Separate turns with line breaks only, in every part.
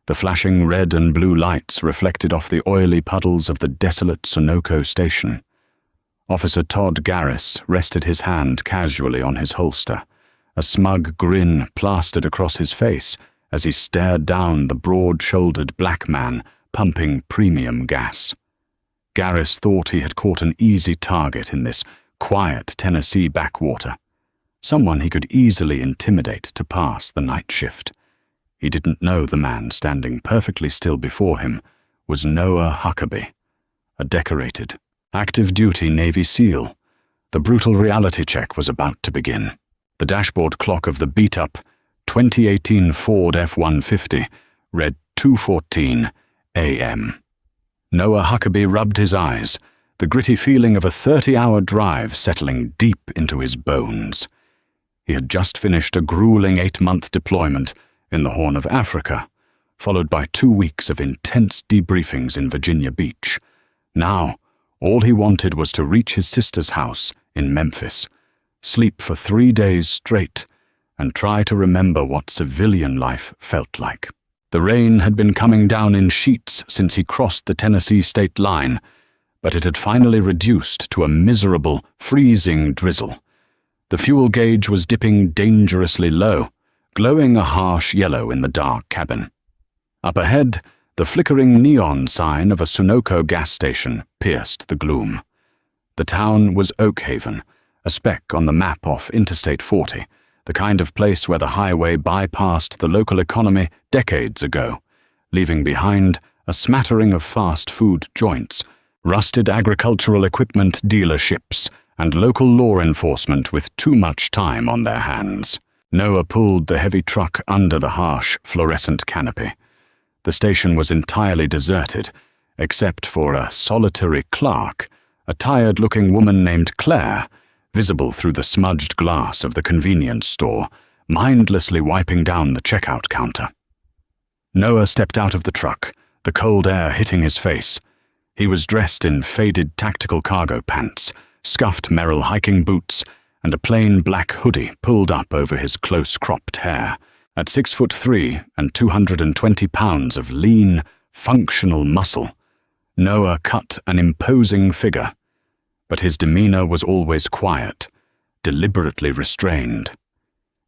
The flashing red and blue lights reflected off the oily puddles of the desolate Sunoco station. Officer Todd Garris rested his hand casually on his holster, a smug grin plastered across his face as he stared down the broad-shouldered black man pumping premium gas. Garris thought he had caught an easy target in this quiet Tennessee backwater, someone he could easily intimidate to pass the night shift. He didn't know the man standing perfectly still before him was Noah Huckabee, a decorated, active-duty Navy SEAL. The brutal reality check was about to begin. The dashboard clock of the beat-up 2018 Ford F-150 read 2:14 a.m. Noah Huckabee rubbed his eyes, the gritty feeling of a 30-hour drive settling deep into his bones. He had just finished a grueling 8-month deployment in the Horn of Africa, followed by 2 weeks of intense debriefings in Virginia Beach. Now, all he wanted was to reach his sister's house in Memphis, sleep for 3 days straight, and try to remember what civilian life felt like. The rain had been coming down in sheets since he crossed the Tennessee state line, but it had finally reduced to a miserable, freezing drizzle. The fuel gauge was dipping dangerously low, glowing a harsh yellow in the dark cabin. Up ahead, the flickering neon sign of a Sunoco gas station pierced the gloom. The town was Oak Haven, a speck on the map off Interstate 40, the kind of place where the highway bypassed the local economy decades ago, leaving behind a smattering of fast food joints, rusted agricultural equipment dealerships, and local law enforcement with too much time on their hands. Noah pulled the heavy truck under the harsh, fluorescent canopy. The station was entirely deserted, except for a solitary clerk, a tired-looking woman named Claire, visible through the smudged glass of the convenience store, mindlessly wiping down the checkout counter. Noah stepped out of the truck, the cold air hitting his face. He was dressed in faded tactical cargo pants, scuffed Merrell hiking boots, and a plain black hoodie pulled up over his close-cropped hair. At 6'3" and 220 pounds of lean, functional muscle, Noah cut an imposing figure, but his demeanor was always quiet, deliberately restrained.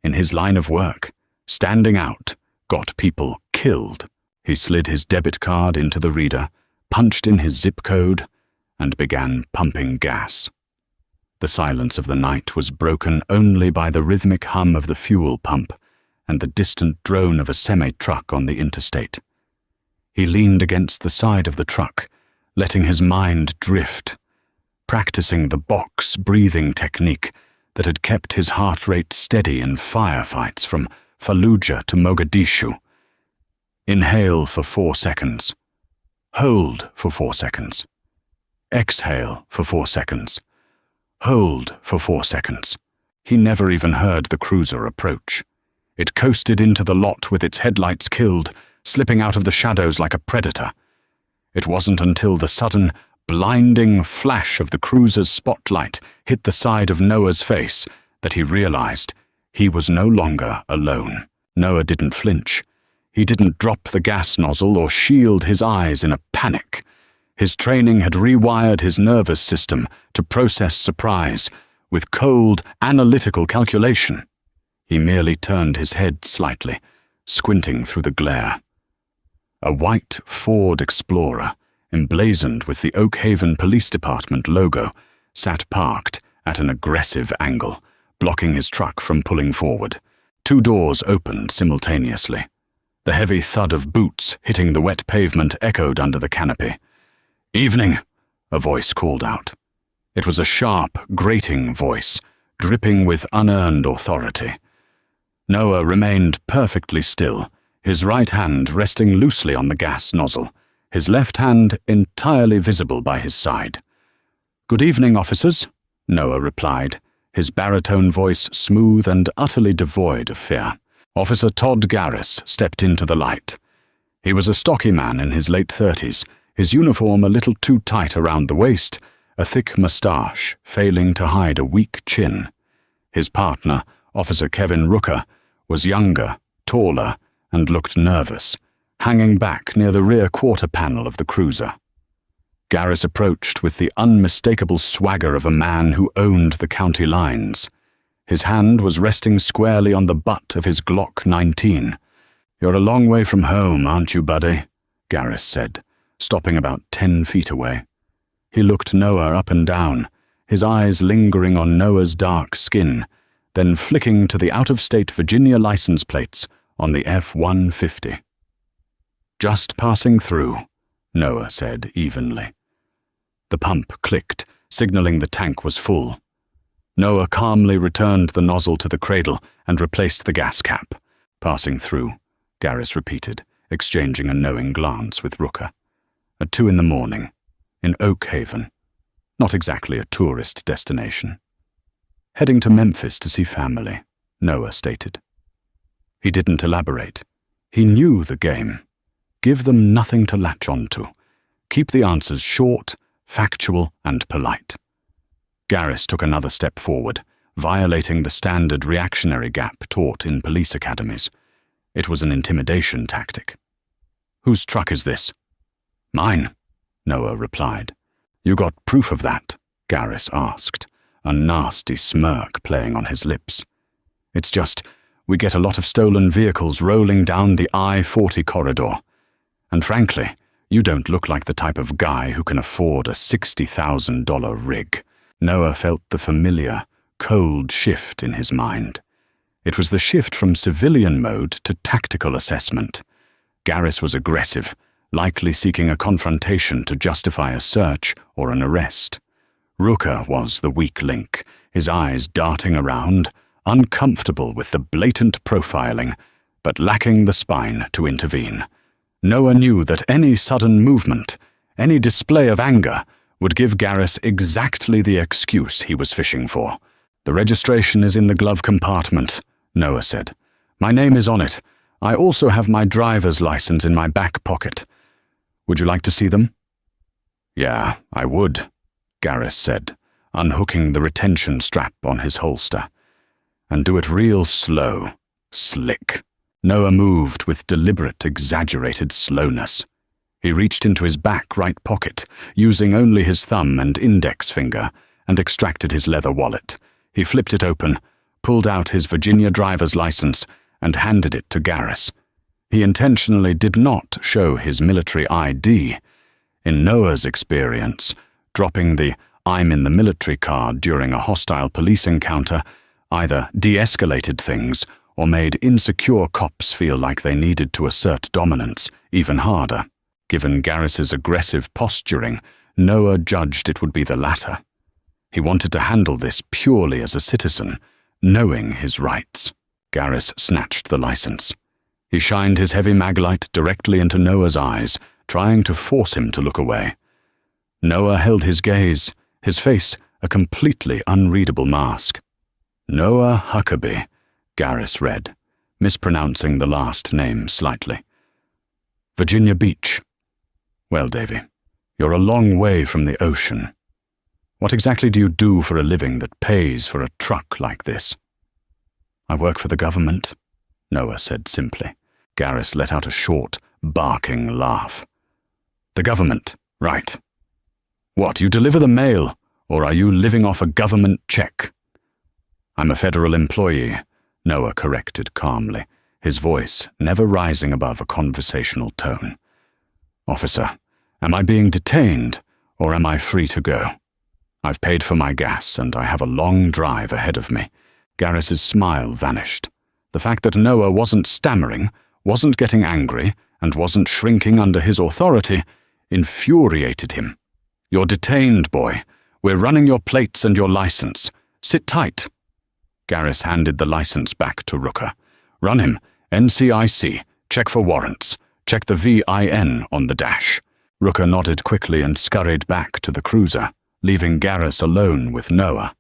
In his line of work, standing out got people killed. He slid his debit card into the reader, punched in his zip code, and began pumping gas. The silence of the night was broken only by the rhythmic hum of the fuel pump and the distant drone of a semi-truck on the interstate. He leaned against the side of the truck, letting his mind drift, practicing the box breathing technique that had kept his heart rate steady in firefights from Fallujah to Mogadishu. Inhale for 4 seconds. Hold for 4 seconds. Exhale for 4 seconds. Hold for 4 seconds. He never even heard the cruiser approach. It coasted into the lot with its headlights killed, slipping out of the shadows like a predator. It wasn't until the sudden, blinding flash of the cruiser's spotlight hit the side of Noah's face that he realized he was no longer alone. Noah didn't flinch. He didn't drop the gas nozzle or shield his eyes in a panic. His training had rewired his nervous system to process surprise with cold, analytical calculation. He merely turned his head slightly, squinting through the glare. A white Ford Explorer, emblazoned with the Oak Haven Police Department logo, sat parked at an aggressive angle, blocking his truck from pulling forward. 2 doors opened simultaneously. The heavy thud of boots hitting the wet pavement echoed under the canopy. "Evening," a voice called out. It was a sharp, grating voice, dripping with unearned authority. Noah remained perfectly still, his right hand resting loosely on the gas nozzle, his left hand entirely visible by his side. "Good evening, officers," Noah replied, his baritone voice smooth and utterly devoid of fear. Officer Todd Garris stepped into the light. He was a stocky man in his late 30s, his uniform a little too tight around the waist, a thick moustache failing to hide a weak chin. His partner, Officer Kevin Rooker, was younger, taller, and looked nervous, hanging back near the rear quarter panel of the cruiser. Garris approached with the unmistakable swagger of a man who owned the county lines. His hand was resting squarely on the butt of his Glock 19. "You're a long way from home, aren't you, buddy?" Garris said, stopping about 10 feet away. He looked Noah up and down, his eyes lingering on Noah's dark skin, then flicking to the out-of-state Virginia license plates on the F-150. "Just passing through," Noah said evenly. The pump clicked, signaling the tank was full. Noah calmly returned the nozzle to the cradle and replaced the gas cap. "Passing through," Garris repeated, exchanging a knowing glance with Rooker. "At 2 in the morning, in Oak Haven. Not exactly a tourist destination." "Heading to Memphis to see family," Noah stated. He didn't elaborate. He knew the game. Give them nothing to latch onto. Keep the answers short, factual, and polite. Garris took another step forward, violating the standard reactionary gap taught in police academies. It was an intimidation tactic. "Whose truck is this?" "Mine," Noah replied. "You got proof of that?" Garris asked, a nasty smirk playing on his lips. "It's just, we get a lot of stolen vehicles rolling down the I-40 corridor. And frankly, you don't look like the type of guy who can afford a $60,000 rig." Noah felt the familiar, cold shift in his mind. It was the shift from civilian mode to tactical assessment. Garris was aggressive, likely seeking a confrontation to justify a search or an arrest. Rooker was the weak link, his eyes darting around, uncomfortable with the blatant profiling, but lacking the spine to intervene. Noah knew that any sudden movement, any display of anger, would give Garris exactly the excuse he was fishing for. "The registration is in the glove compartment," Noah said. "My name is on it. I also have my driver's license in my back pocket. Would you like to see them?" "Yeah, I would," Garris said, unhooking the retention strap on his holster. "And do it real slow, slick." Noah moved with deliberate, exaggerated slowness. He reached into his back right pocket, using only his thumb and index finger, and extracted his leather wallet. He flipped it open, pulled out his Virginia driver's license, and handed it to Garris. He intentionally did not show his military ID. In Noah's experience, dropping the "I'm in the military" card during a hostile police encounter either de-escalated things or made insecure cops feel like they needed to assert dominance even harder. Given Garris's aggressive posturing, Noah judged it would be the latter. He wanted to handle this purely as a citizen, knowing his rights. Garris snatched the license. He shined his heavy maglite directly into Noah's eyes, trying to force him to look away. Noah held his gaze, his face a completely unreadable mask. "Noah Huckabee," Garris read, mispronouncing the last name slightly. "Virginia Beach. Well, Davy, you're a long way from the ocean. What exactly do you do for a living that pays for a truck like this?" "I work for the government," Noah said simply. Garris let out a short, barking laugh. "The government, right. What, you deliver the mail, or are you living off a government check?" "I'm a federal employee," Noah corrected calmly, his voice never rising above a conversational tone. "Officer, am I being detained, or am I free to go? I've paid for my gas, and I have a long drive ahead of me." Garris's smile vanished. The fact that Noah wasn't stammering, wasn't getting angry, and wasn't shrinking under his authority infuriated him. "You're detained, boy. We're running your plates and your license. Sit tight." Garris handed the license back to Rooker. "Run him. NCIC. Check for warrants. Check the VIN on the dash." Rooker nodded quickly and scurried back to the cruiser, leaving Garris alone with Noah.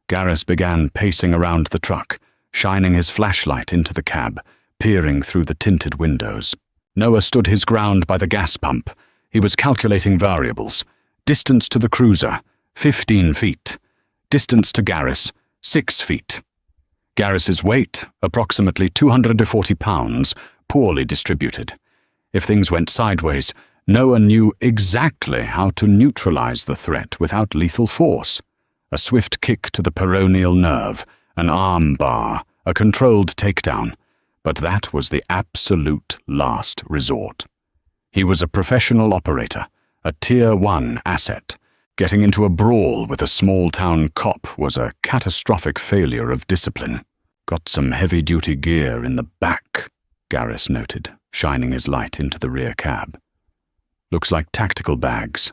Garris began pacing around the truck, shining his flashlight into the cab, peering through the tinted windows. Noah stood his ground by the gas pump. He was calculating variables. Distance to the cruiser, 15 feet. Distance to Garris, 6 feet. Garris's weight, approximately 240 pounds, poorly distributed. If things went sideways, Noah knew exactly how to neutralize the threat without lethal force. A swift kick to the peroneal nerve, an arm bar, a controlled takedown, but that was the absolute last resort. He was a professional operator, a Tier 1 asset. Getting into a brawl with a small-town cop was a catastrophic failure of discipline. Got some heavy-duty gear in the back, Garris noted, shining his light into the rear cab. Looks like tactical bags.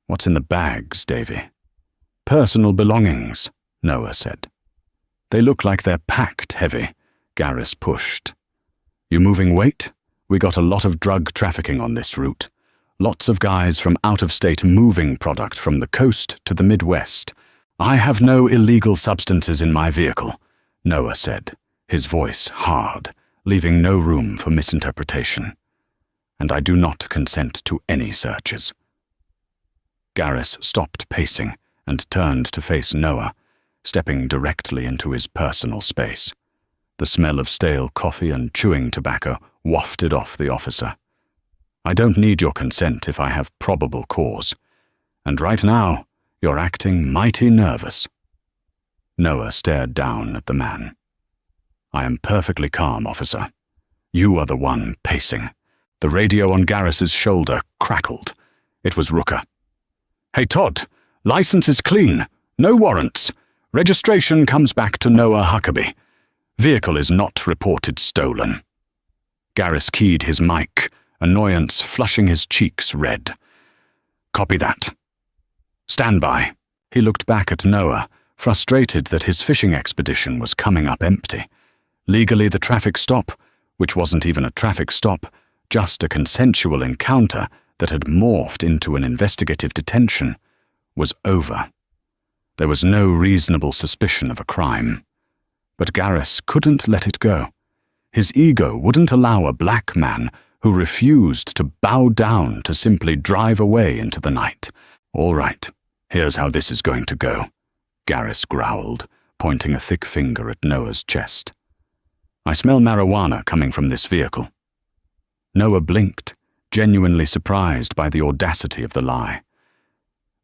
What's in the bags, Davy? Personal belongings, Noah said. They look like they're packed heavy, Garris pushed. You moving weight? We got a lot of drug trafficking on this route. Lots of guys from out-of-state moving product from the coast to the Midwest. I have no illegal substances in my vehicle, Noah said, his voice hard, leaving no room for misinterpretation. And I do not consent to any searches. Garris stopped pacing and turned to face Noah, stepping directly into his personal space. The smell of stale coffee and chewing tobacco wafted off the officer. I don't need your consent if I have probable cause, and right now you're acting mighty nervous. Noah stared down at the man. I am perfectly calm, officer. You are the one pacing. The radio on Garris's shoulder crackled. It was Rooker. Hey Todd, license is clean. No warrants. Registration comes back to Noah Huckabee. Vehicle is not reported stolen. Garris keyed his mic, annoyance flushing his cheeks red. Copy that. Stand by. He looked back at Noah, frustrated that his fishing expedition was coming up empty. Legally, the traffic stop, which wasn't even a traffic stop, just a consensual encounter that had morphed into an investigative detention, was over. There was no reasonable suspicion of a crime. But Garris couldn't let it go. His ego wouldn't allow a black man who refused to bow down to simply drive away into the night. All right, here's how this is going to go, Garris growled, pointing a thick finger at Noah's chest. I smell marijuana coming from this vehicle. Noah blinked, genuinely surprised by the audacity of the lie.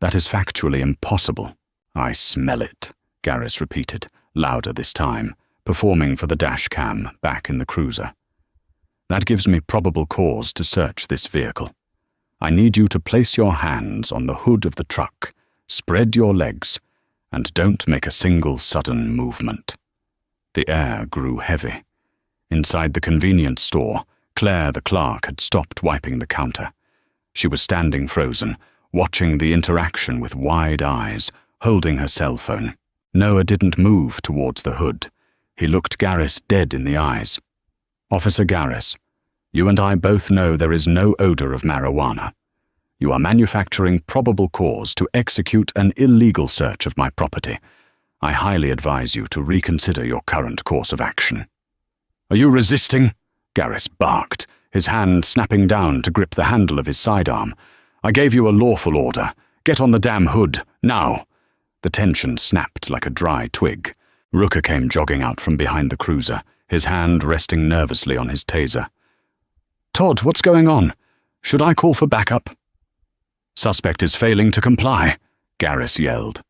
That is factually impossible. I smell it, Garris repeated, louder this time, performing for the dash cam back in the cruiser. That gives me probable cause to search this vehicle. I need you to place your hands on the hood of the truck, spread your legs, and don't make a single sudden movement. The air grew heavy. Inside the convenience store, Claire the clerk had stopped wiping the counter. She was standing frozen, watching the interaction with wide eyes, holding her cell phone. Noah didn't move towards the hood. He looked Garris dead in the eyes. Officer Garris, you and I both know there is no odor of marijuana. You are manufacturing probable cause to execute an illegal search of my property. I highly advise you to reconsider your current course of action. Are you resisting? Garris barked, his hand snapping down to grip the handle of his sidearm. I gave you a lawful order. Get on the damn hood, now. The tension snapped like a dry twig. Rooker came jogging out from behind the cruiser, his hand resting nervously on his taser. Todd, what's going on? Should I call for backup? Suspect is failing to comply, Garris yelled.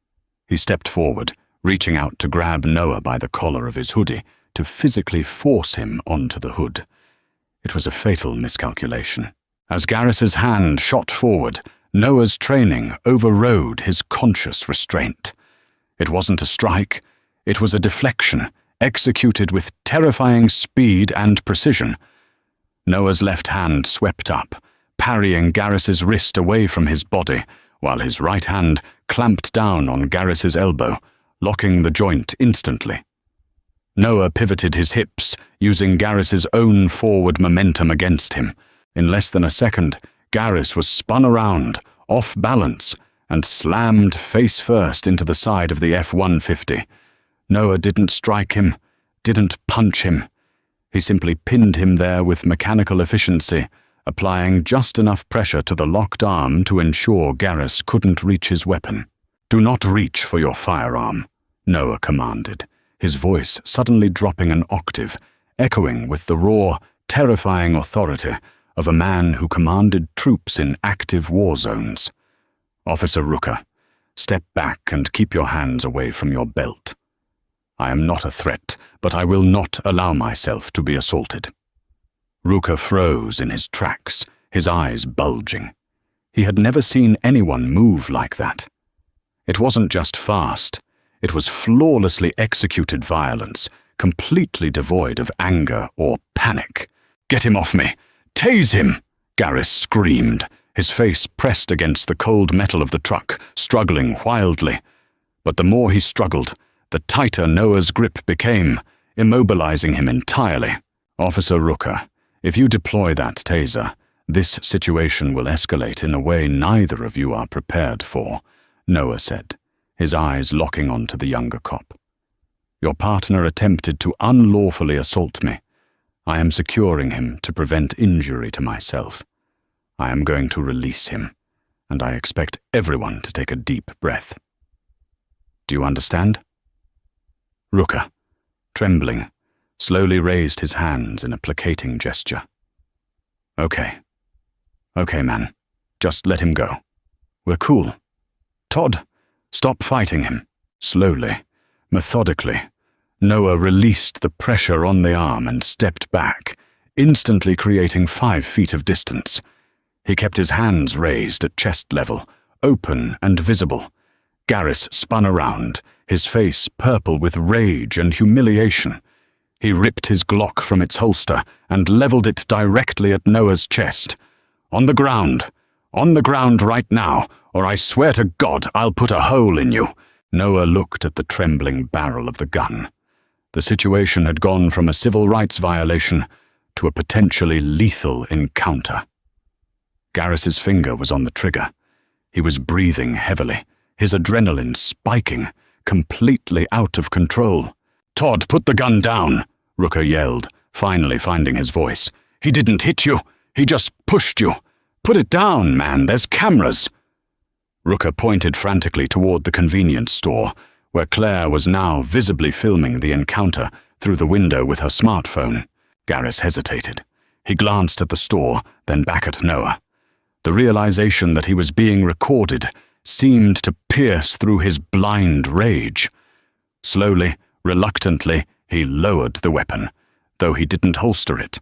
He stepped forward, reaching out to grab Noah by the collar of his hoodie to physically force him onto the hood. It was a fatal miscalculation. As Garris's hand shot forward, Noah's training overrode his conscious restraint. It wasn't a strike, it was a deflection, executed with terrifying speed and precision. Noah's left hand swept up, parrying Garris's wrist away from his body, while his right hand clamped down on Garris's elbow, locking the joint instantly. Noah pivoted his hips, using Garris's own forward momentum against him. In less than a second, Garris was spun around, off balance, and slammed face first into the side of the F-150. Noah didn't strike him, didn't punch him. He simply pinned him there with mechanical efficiency, applying just enough pressure to the locked arm to ensure Garris couldn't reach his weapon. Do not reach for your firearm, Noah commanded, his voice suddenly dropping an octave, echoing with the raw, terrifying authority of a man who commanded troops in active war zones. Officer Rooker, step back and keep your hands away from your belt. I am not a threat, but I will not allow myself to be assaulted. Rooker froze in his tracks, his eyes bulging. He had never seen anyone move like that. It wasn't just fast, it was flawlessly executed violence, completely devoid of anger or panic. "Get him off me! Tase him!" Garris screamed, his face pressed against the cold metal of the truck, struggling wildly. But the more he struggled, the tighter Noah's grip became, immobilizing him entirely. "Officer Rooker, if you deploy that taser, this situation will escalate in a way neither of you are prepared for," Noah said, his eyes locking onto the younger cop. "Your partner attempted to unlawfully assault me. I am securing him to prevent injury to myself. I am going to release him, and I expect everyone to take a deep breath. Do you understand?" Rooker, trembling, slowly raised his hands in a placating gesture. Okay, man, just let him go. We're cool. Todd, stop fighting him." Slowly, methodically, Noah released the pressure on the arm and stepped back, instantly creating 5 feet of distance. He kept his hands raised at chest level, open and visible. Garris spun around, his face purple with rage and humiliation. He ripped his Glock from its holster and leveled it directly at Noah's chest. On the ground right now, or I swear to God I'll put a hole in you." Noah looked at the trembling barrel of the gun. The situation had gone from a civil rights violation to a potentially lethal encounter. Garris's finger was on the trigger. He was breathing heavily, his adrenaline spiking, completely out of control. "Todd, put the gun down," Rooker yelled, finally finding his voice. "He didn't hit you. He just pushed you. Put it down, man. There's cameras." Rooker pointed frantically toward the convenience store, where Claire was now visibly filming the encounter through the window with her smartphone. Garris hesitated. He glanced at the store, then back at Noah. The realization that he was being recorded seemed to pierce through his blind rage. Slowly, reluctantly, he lowered the weapon, though he didn't holster it.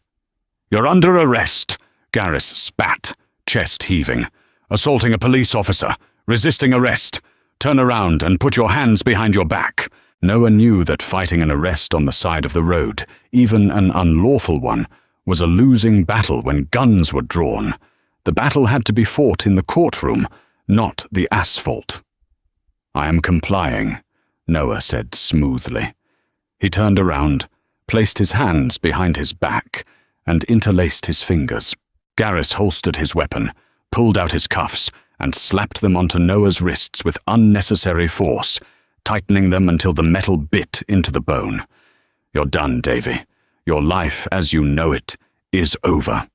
"You're under arrest," Garris spat, chest heaving. "Assaulting a police officer, resisting arrest. Turn around and put your hands behind your back." Noah knew that fighting an arrest on the side of the road, even an unlawful one, was a losing battle when guns were drawn. The battle had to be fought in the courtroom, not the asphalt. "I am complying," Noah said smoothly. He turned around, placed his hands behind his back, and interlaced his fingers. Garris holstered his weapon, pulled out his cuffs, and slapped them onto Noah's wrists with unnecessary force, tightening them until the metal bit into the bone. "You're done, Davy. Your life as you know it is over."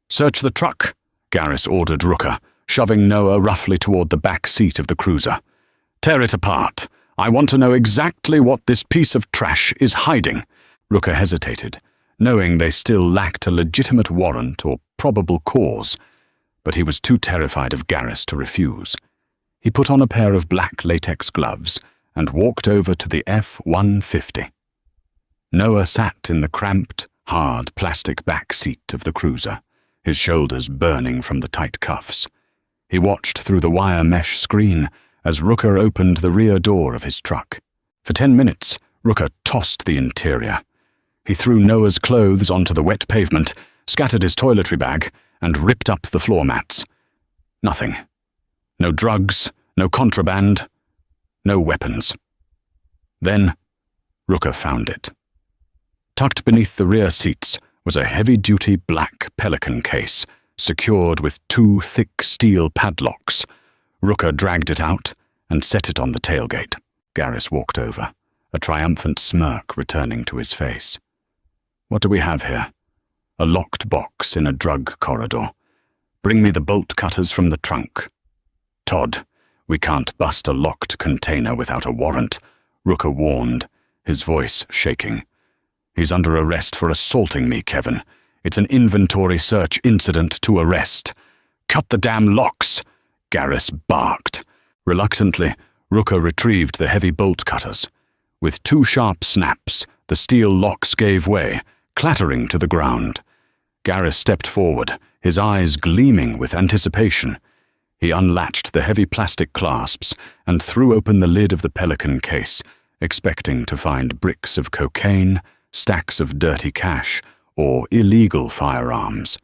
"Search the truck," Garris ordered Rooker, shoving Noah roughly toward the back seat of the cruiser. "Tear it apart. I want to know exactly what this piece of trash is hiding." Rooker hesitated, knowing they still lacked a legitimate warrant or probable cause, but he was too terrified of Garris to refuse. He put on a pair of black latex gloves and walked over to the F-150. Noah sat in the cramped, hard plastic back seat of the cruiser, his shoulders burning from the tight cuffs. He watched through the wire mesh screen as Rooker opened the rear door of his truck. For 10 minutes, Rooker tossed the interior. He threw Noah's clothes onto the wet pavement, scattered his toiletry bag, and ripped up the floor mats. Nothing. No drugs, no contraband, no weapons. Then, Rooker found it. Tucked beneath the rear seats was a heavy-duty black Pelican case, secured with 2 thick steel padlocks. Rooker dragged it out and set it on the tailgate. Garris walked over, a triumphant smirk returning to his face. "What do we have here? A locked box in a drug corridor. Bring me the bolt cutters from the trunk." "Todd, we can't bust a locked container without a warrant," Rooker warned, his voice shaking. "He's under arrest for assaulting me, Kevin. It's an inventory search incident to arrest. Cut the damn locks, Garris barked. Reluctantly, Rooker retrieved the heavy bolt cutters. With 2 sharp snaps, the steel locks gave way, clattering to the ground. Garris stepped forward, his eyes gleaming with anticipation. He unlatched the heavy plastic clasps and threw open the lid of the Pelican case, expecting to find bricks of cocaine, stacks of dirty cash, or illegal firearms.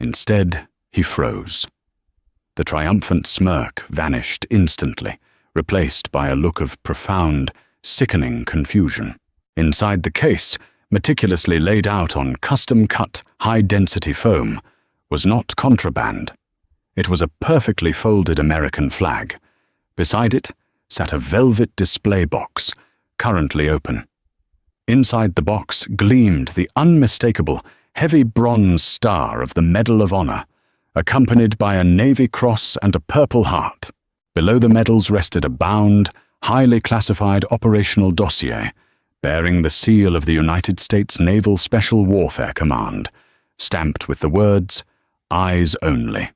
Instead, he froze. The triumphant smirk vanished instantly, replaced by a look of profound, sickening confusion. Inside the case, meticulously laid out on custom-cut, high-density foam, was not contraband. It was a perfectly folded American flag. Beside it sat a velvet display box, currently open. Inside the box gleamed the unmistakable, heavy bronze star of the Medal of Honor, accompanied by a Navy Cross and a Purple Heart. Below the medals rested a bound, highly classified operational dossier, bearing the seal of the United States Naval Special Warfare Command, stamped with the words, "Eyes Only."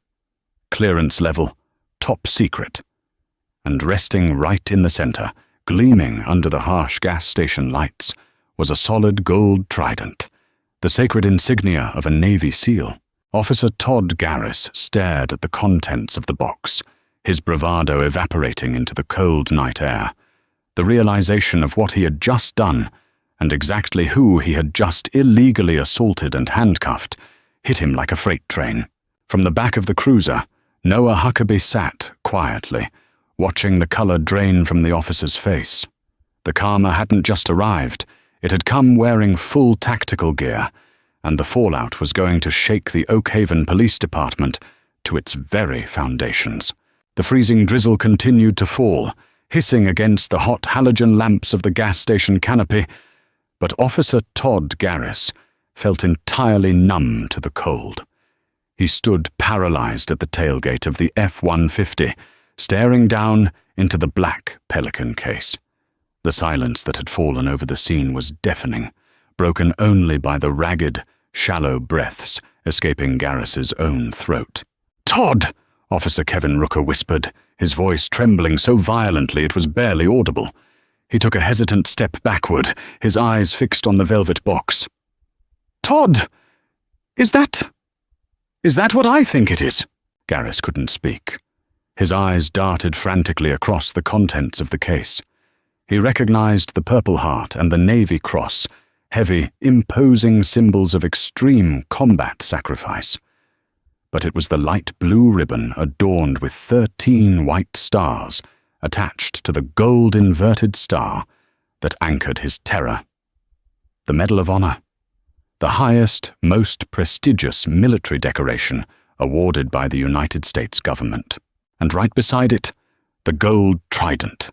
Clearance level, top secret. And resting right in the center, gleaming under the harsh gas station lights, was a solid gold trident, the sacred insignia of a Navy SEAL. Officer Todd Garris stared at the contents of the box, his bravado evaporating into the cold night air. The realization of what he had just done, and exactly who he had just illegally assaulted and handcuffed, hit him like a freight train. From the back of the cruiser, Noah Huckabee sat quietly, watching the color drain from the officer's face. The karma hadn't just arrived, it had come wearing full tactical gear, and the fallout was going to shake the Oak Haven Police Department to its very foundations. The freezing drizzle continued to fall, hissing against the hot halogen lamps of the gas station canopy, but Officer Todd Garris felt entirely numb to the cold. He stood paralyzed at the tailgate of the F-150, staring down into the black Pelican case. The silence that had fallen over the scene was deafening, broken only by the ragged, shallow breaths escaping Garris's own throat. "Todd!" Officer Kevin Rooker whispered, his voice trembling so violently it was barely audible. He took a hesitant step backward, his eyes fixed on the velvet box. "Todd! Is that what I think it is?" Garris couldn't speak. His eyes darted frantically across the contents of the case. He recognized the Purple Heart and the Navy Cross, heavy, imposing symbols of extreme combat sacrifice. But it was the light blue ribbon adorned with 13 white stars attached to the gold inverted star that anchored his terror. The Medal of Honor, the highest, most prestigious military decoration awarded by the United States government. And right beside it, the gold trident,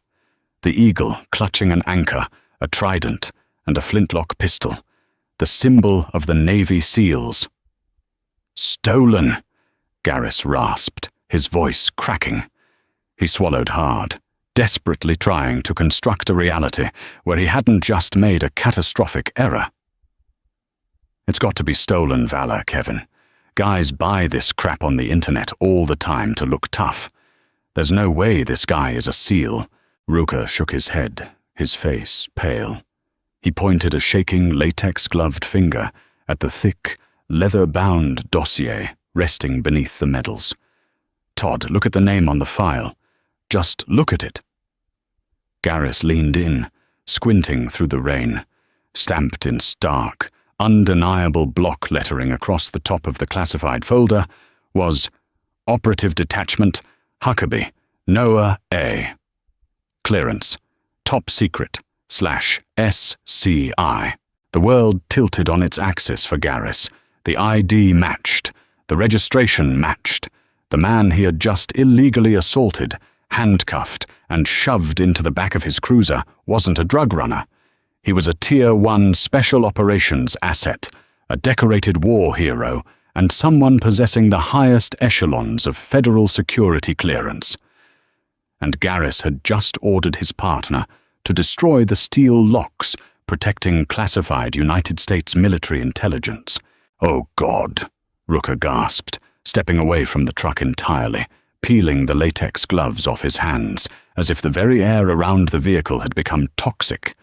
the eagle clutching an anchor, a trident, and a flintlock pistol, the symbol of the Navy SEALs. "Stolen," Garris rasped, his voice cracking. He swallowed hard, desperately trying to construct a reality where he hadn't just made a catastrophic error. "It's got to be stolen valor, Kevin. Guys buy this crap on the internet all the time to look tough. There's no way this guy is a SEAL." Rooker shook his head, his face pale. He pointed a shaking, latex-gloved finger at the thick, leather-bound dossier resting beneath the medals. "Todd, look at the name on the file. Just look at it." Garris leaned in, squinting through the rain. Stamped in stark, undeniable block lettering across the top of the classified folder was Operative Detachment, Huckabee, Noah A. Clearance, Top Secret, /SCI. The world tilted on its axis for Garris. The ID matched. The registration matched. The man he had just illegally assaulted, handcuffed, and shoved into the back of his cruiser wasn't a drug runner. He was a Tier 1 Special Operations asset, a decorated war hero, and someone possessing the highest echelons of federal security clearance. And Garris had just ordered his partner to destroy the steel locks protecting classified United States military intelligence. "Oh, God," Rooker gasped, stepping away from the truck entirely, peeling the latex gloves off his hands, as if the very air around the vehicle had become toxic.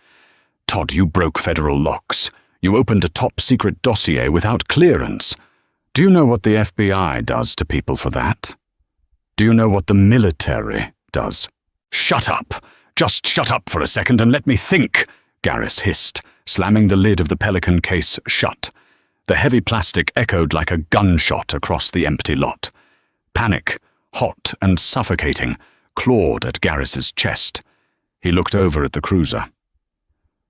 "Todd, you broke federal locks. You opened a top-secret dossier without clearance. Do you know what the FBI does to people for that? Do you know what the military does?" "Shut up! Just shut up for a second and let me think," Garris hissed, slamming the lid of the Pelican case shut. The heavy plastic echoed like a gunshot across the empty lot. Panic, hot and suffocating, clawed at Garris's chest. He looked over at the cruiser.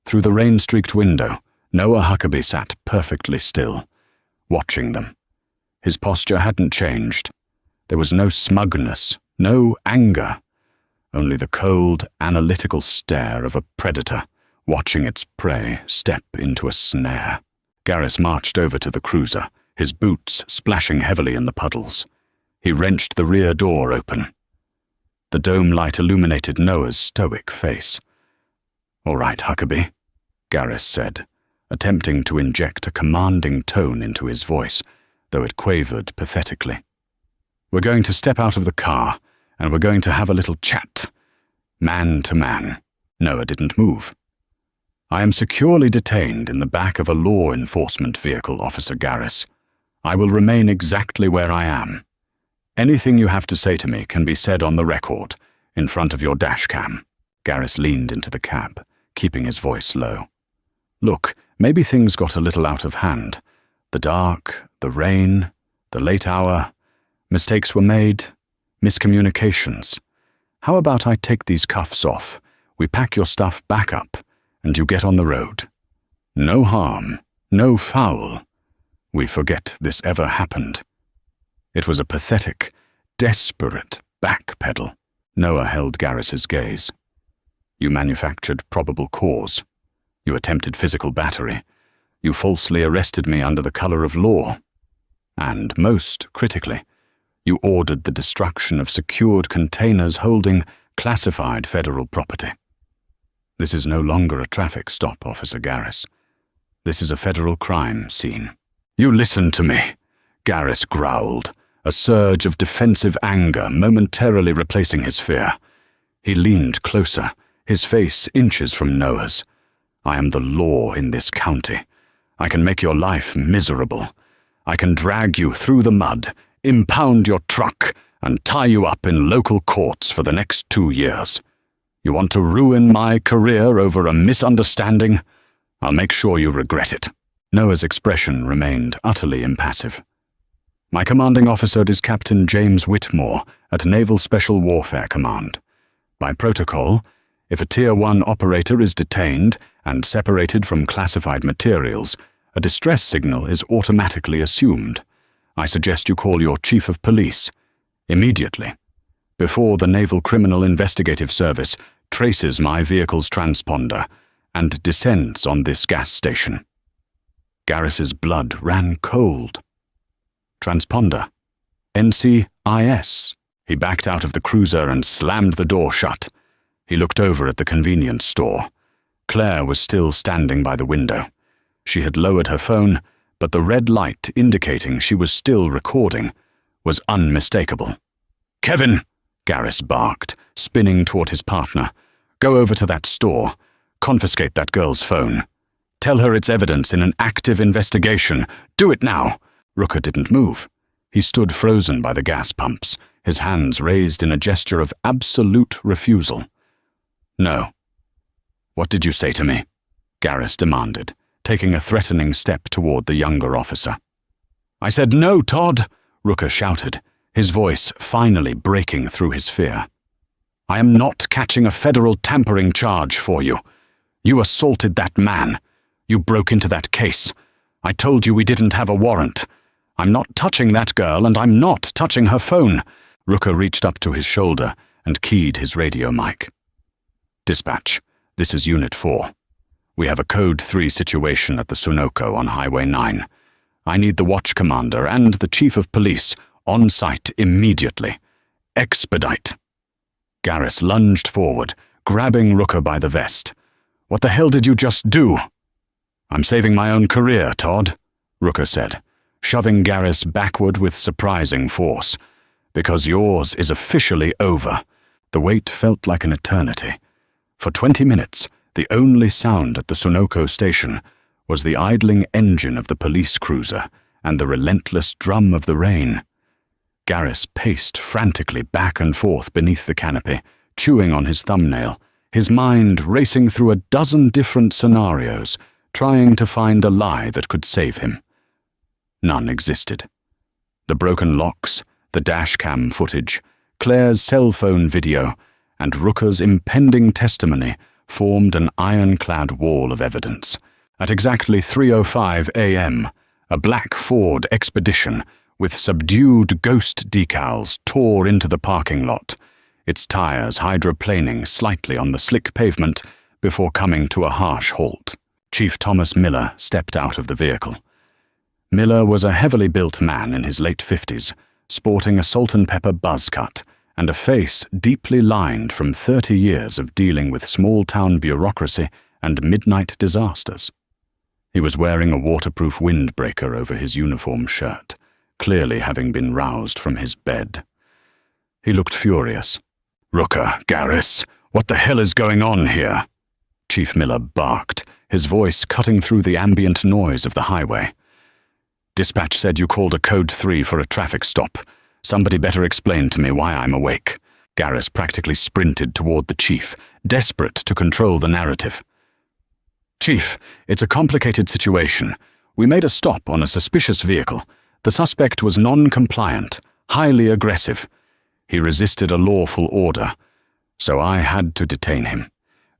Through the rain-streaked window, Noah Huckabee sat perfectly still, watching them. His posture hadn't changed. There was no smugness, no anger, only the cold, analytical stare of a predator watching its prey step into a snare. Garris marched over to the cruiser, his boots splashing heavily in the puddles. He wrenched the rear door open. The dome light illuminated Noah's stoic face. "All right, Huckabee," Garris said, attempting to inject a commanding tone into his voice, though it quavered pathetically. "We're going to step out of the car, and we're going to have a little chat. Man to man." Noah didn't move. "I am securely detained in the back of a law enforcement vehicle, Officer Garris. I will remain exactly where I am. Anything you have to say to me can be said on the record, in front of your dash cam." Garris leaned into the cab, keeping his voice low. "Look, maybe things got a little out of hand. The dark, the rain, the late hour. Mistakes were made, miscommunications. How about I take these cuffs off, we pack your stuff back up, and you get on the road? No harm, no foul. We forget this ever happened." It was a pathetic, desperate backpedal. Noah held Garris's gaze. "You manufactured probable cause. You attempted physical battery. You falsely arrested me under the color of law. And, most critically, you ordered the destruction of secured containers holding classified federal property. This is no longer a traffic stop, Officer Garris. This is a federal crime scene." "You listen to me," Garris growled, a surge of defensive anger momentarily replacing his fear. He leaned closer, his face inches from Noah's. "I am the law in this county. I can make your life miserable. I can drag you through the mud, impound your truck, and tie you up in local courts for the next 2 years. You want to ruin my career over a misunderstanding? I'll make sure you regret it." Noah's expression remained utterly impassive. "My commanding officer is Captain James Whitmore at Naval Special Warfare Command. By protocol, if a Tier 1 operator is detained and separated from classified materials, a distress signal is automatically assumed. I suggest you call your Chief of Police immediately, before the Naval Criminal Investigative Service traces my vehicle's transponder and descends on this gas station." Garris's blood ran cold. Transponder. NCIS. He backed out of the cruiser and slammed the door shut. He looked over at the convenience store. Claire was still standing by the window. She had lowered her phone, but the red light indicating she was still recording was unmistakable. "Kevin!" Garris barked, spinning toward his partner. "Go over to that store. Confiscate that girl's phone. Tell her it's evidence in an active investigation. Do it now." Rooker didn't move. He stood frozen by the gas pumps, his hands raised in a gesture of absolute refusal. "No." "What did you say to me?" Garris demanded, taking a threatening step toward the younger officer. "I said no, Todd," Rooker shouted, his voice finally breaking through his fear. "I am not catching a federal tampering charge for you. You assaulted that man. You broke into that case. I told you we didn't have a warrant. I'm not touching that girl, and I'm not touching her phone." Rooker reached up to his shoulder and keyed his radio mic. "Dispatch, this is Unit 4. We have a Code 3 situation at the Sunoco on Highway 9. I need the watch commander and the chief of police on site immediately. Expedite." Garris lunged forward, grabbing Rooker by the vest. "What the hell did you just do?" "I'm saving my own career, Todd," Rooker said, shoving Garris backward with surprising force. "Because yours is officially over." The wait felt like an eternity. For 20 minutes, the only sound at the Sunoco station was the idling engine of the police cruiser and the relentless drum of the rain. Garris paced frantically back and forth beneath the canopy, chewing on his thumbnail, his mind racing through a dozen different scenarios, trying to find a lie that could save him. None existed. The broken locks, the dash-cam footage, Claire's cell phone video, and Rooker's impending testimony formed an ironclad wall of evidence. At exactly 3:05 a.m., a black Ford Expedition with subdued ghost decals tore into the parking lot, its tires hydroplaning slightly on the slick pavement before coming to a harsh halt. Chief Thomas Miller stepped out of the vehicle. Miller was a heavily built man in his late 50s, sporting a salt-and-pepper buzz cut and a face deeply lined from 30 years of dealing with small-town bureaucracy and midnight disasters. He was wearing a waterproof windbreaker over his uniform shirt, clearly having been roused from his bed. He looked furious. "Rooker, Garris, what the hell is going on here?" Chief Miller barked, his voice cutting through the ambient noise of the highway. "Dispatch said you called a code 3 for a traffic stop. Somebody better explain to me why I'm awake." Garris practically sprinted toward the chief, desperate to control the narrative. "Chief, it's a complicated situation. We made a stop on a suspicious vehicle. The suspect was non-compliant, highly aggressive. He resisted a lawful order, so I had to detain him.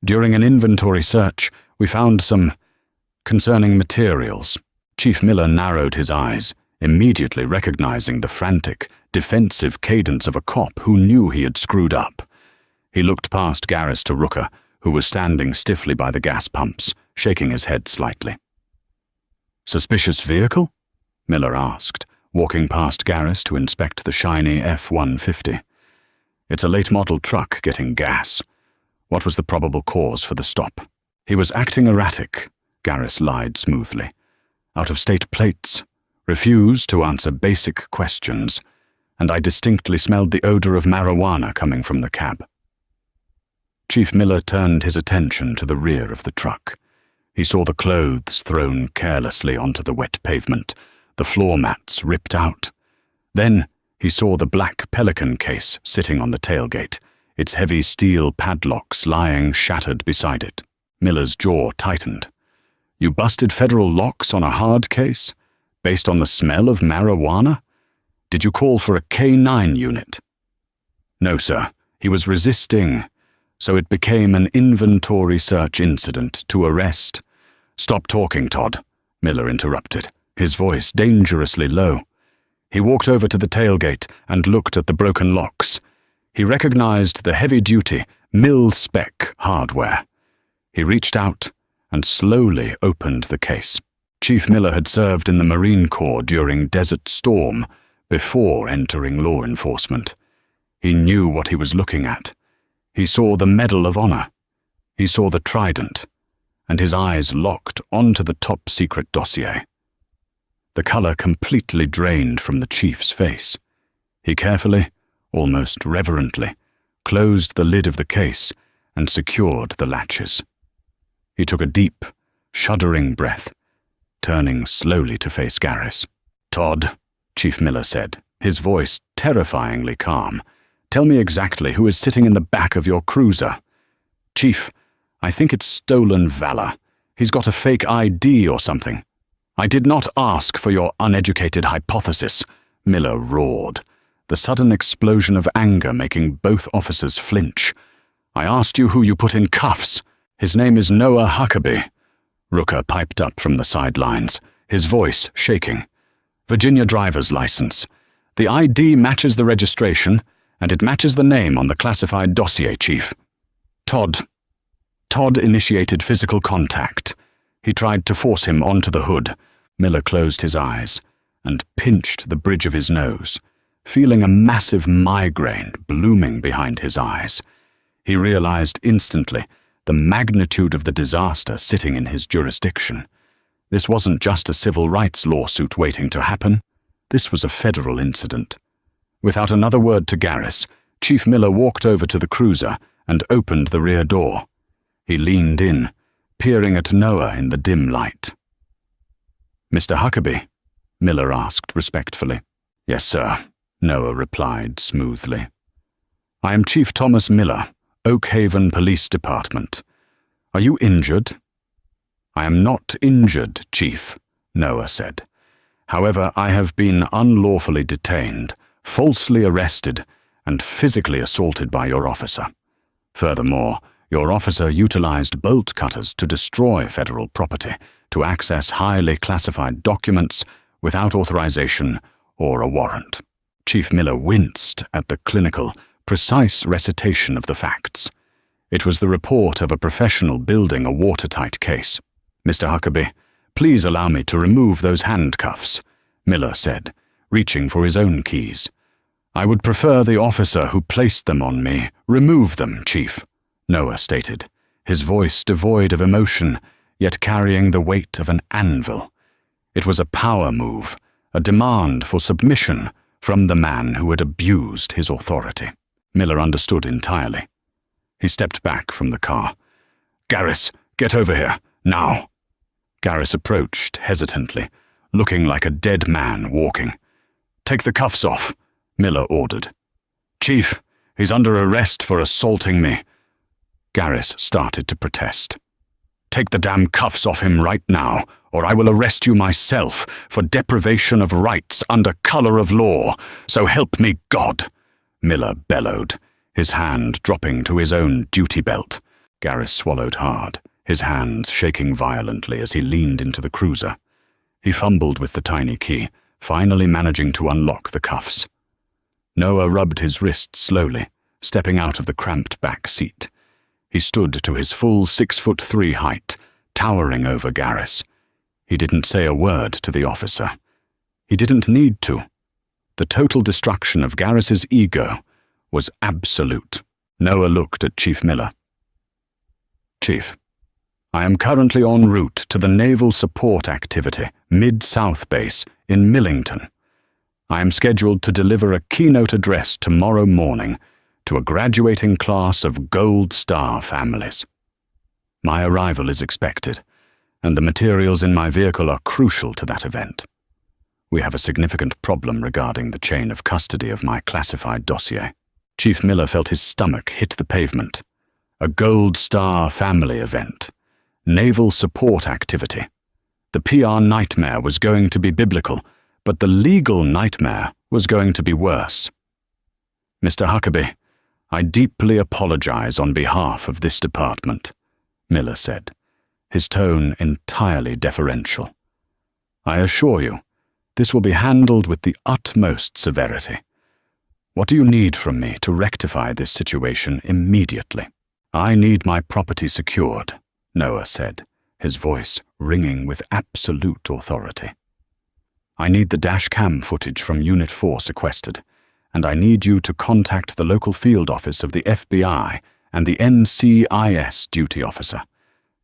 During an inventory search, we found some concerning materials." Chief Miller narrowed his eyes, immediately recognizing the frantic, defensive cadence of a cop who knew he had screwed up. He looked past Garris to Rooker, who was standing stiffly by the gas pumps, shaking his head slightly. "Suspicious vehicle?" Miller asked, walking past Garris to inspect the shiny F-150. "It's a late-model truck getting gas. What was the probable cause for the stop?" "He was acting erratic," Garris lied smoothly. "Out-of-state plates, refused to answer basic questions, and I distinctly smelled the odor of marijuana coming from the cab." Chief Miller turned his attention to the rear of the truck. He saw the clothes thrown carelessly onto the wet pavement, the floor mats ripped out. Then he saw the black Pelican case sitting on the tailgate, its heavy steel padlocks lying shattered beside it. Miller's jaw tightened. "You busted federal locks on a hard case? Based on the smell of marijuana? Did you call for a K-9 unit?" "No, sir. He was resisting, so it became an inventory search incident to arrest." "Stop talking, Todd," Miller interrupted, his voice dangerously low. He walked over to the tailgate and looked at the broken locks. He recognized the heavy-duty, mil-spec hardware. He reached out and slowly opened the case. Chief Miller had served in the Marine Corps during Desert Storm before entering law enforcement. He knew what he was looking at. He saw the Medal of Honor. He saw the trident, and his eyes locked onto the top-secret dossier. The color completely drained from the chief's face. He carefully, almost reverently, closed the lid of the case and secured the latches. He took a deep, shuddering breath, turning slowly to face Garris. "Todd," Chief Miller said, his voice terrifyingly calm, "tell me exactly who is sitting in the back of your cruiser." "Chief, I think it's stolen valor. He's got a fake ID or something." "I did not ask for your uneducated hypothesis," Miller roared, the sudden explosion of anger making both officers flinch. "I asked you who you put in cuffs. His name is Noah Huckabee." Rooker piped up from the sidelines, his voice shaking. "Virginia driver's license. The ID matches the registration, and it matches the name on the classified dossier, Chief." Todd initiated physical contact. He tried to force him onto the hood." Miller closed his eyes and pinched the bridge of his nose, feeling a massive migraine blooming behind his eyes. He realized instantly the magnitude of the disaster sitting in his jurisdiction. This wasn't just a civil rights lawsuit waiting to happen. This was a federal incident. Without another word to Garris, Chief Miller walked over to the cruiser and opened the rear door. He leaned in, peering at Noah in the dim light. "Mr. Huckabee?" Miller asked respectfully. "Yes, sir," Noah replied smoothly. "I am Chief Thomas Miller, Oak Haven Police Department. Are you injured?" "I am not injured, Chief," Noah said. "However, I have been unlawfully detained, falsely arrested, and physically assaulted by your officer. Furthermore, your officer utilized bolt cutters to destroy federal property, to access highly classified documents without authorization or a warrant." Chief Miller winced at the clinical, precise recitation of the facts. It was the report of a professional building a watertight case. "Mr. Huckabee, please allow me to remove those handcuffs," Miller said, reaching for his own keys. "I would prefer the officer who placed them on me remove them, Chief," Noah stated, his voice devoid of emotion, yet carrying the weight of an anvil. It was a power move, a demand for submission from the man who had abused his authority. Miller understood entirely. He stepped back from the car. "Garris, get over here, now." Garris approached hesitantly, looking like a dead man walking. "Take the cuffs off," Miller ordered. "Chief, he's under arrest for assaulting me." Garris started to protest. "Take the damn cuffs off him right now, or I will arrest you myself for deprivation of rights under color of law. So help me God," Miller bellowed, his hand dropping to his own duty belt. Garris swallowed hard, his hands shaking violently as he leaned into the cruiser. He fumbled with the tiny key, finally managing to unlock the cuffs. Noah rubbed his wrist slowly, stepping out of the cramped back seat. He stood to his full 6'3" height, towering over Garris. He didn't say a word to the officer. He didn't need to. The total destruction of Garris's ego was absolute. Noah looked at Chief Miller. "Chief, I am currently en route to the Naval Support Activity, Mid-South Base, in Millington. I am scheduled to deliver a keynote address tomorrow morning to a graduating class of Gold Star families. My arrival is expected, and the materials in my vehicle are crucial to that event. We have a significant problem regarding the chain of custody of my classified dossier." Chief Miller felt his stomach hit the pavement. A Gold Star family event. Naval support activity. The PR nightmare was going to be biblical, but the legal nightmare was going to be worse. "Mr. Huckabee, I deeply apologize on behalf of this department," Miller said, his tone entirely deferential. "I assure you, this will be handled with the utmost severity. What do you need from me to rectify this situation immediately?" "I need my property secured," Noah said, his voice ringing with absolute authority. "I need the dash cam footage from Unit 4 sequestered, and I need you to contact the local field office of the FBI and the NCIS duty officer.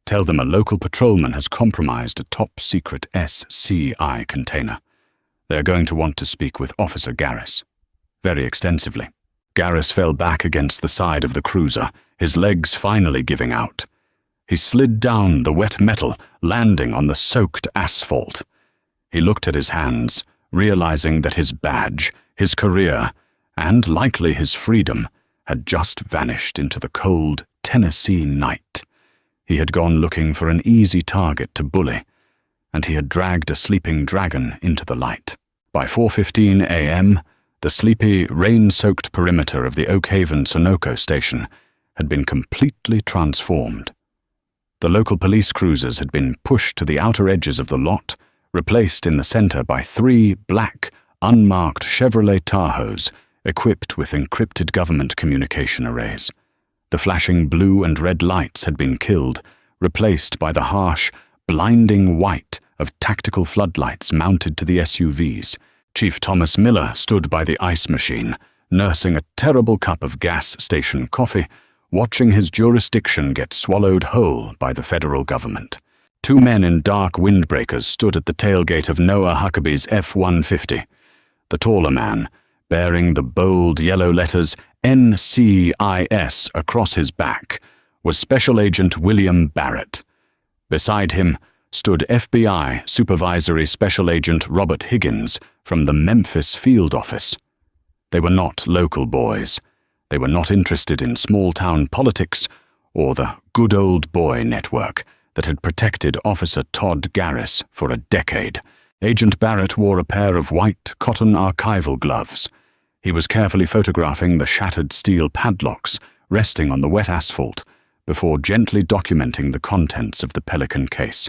Tell them a local patrolman has compromised a top-secret SCI container. They are going to want to speak with Officer Garris. Very extensively." Garris fell back against the side of the cruiser, his legs finally giving out. He slid down the wet metal, landing on the soaked asphalt. He looked at his hands, realizing that his badge, his career, and likely his freedom, had just vanished into the cold Tennessee night. He had gone looking for an easy target to bully, and he had dragged a sleeping dragon into the light. By 4:15 a.m., the sleepy, rain-soaked perimeter of the Oak Haven Sunoco station had been completely transformed. The local police cruisers had been pushed to the outer edges of the lot, replaced in the center by 3 black, unmarked Chevrolet Tahoes equipped with encrypted government communication arrays. The flashing blue and red lights had been killed, replaced by the harsh, blinding white of tactical floodlights mounted to the SUVs. Chief Thomas Miller stood by the ice machine, nursing a terrible cup of gas station coffee, watching his jurisdiction get swallowed whole by the federal government. Two men in dark windbreakers stood at the tailgate of Noah Huckabee's F-150. The taller man, bearing the bold yellow letters NCIS across his back, was Special Agent William Barrett. Beside him stood FBI Supervisory Special Agent Robert Higgins from the Memphis Field Office. They were not local boys. They were not interested in small-town politics or the good old boy network that had protected Officer Todd Garris for a decade. Agent Barrett wore a pair of white cotton archival gloves. He was carefully photographing the shattered steel padlocks resting on the wet asphalt before gently documenting the contents of the Pelican case.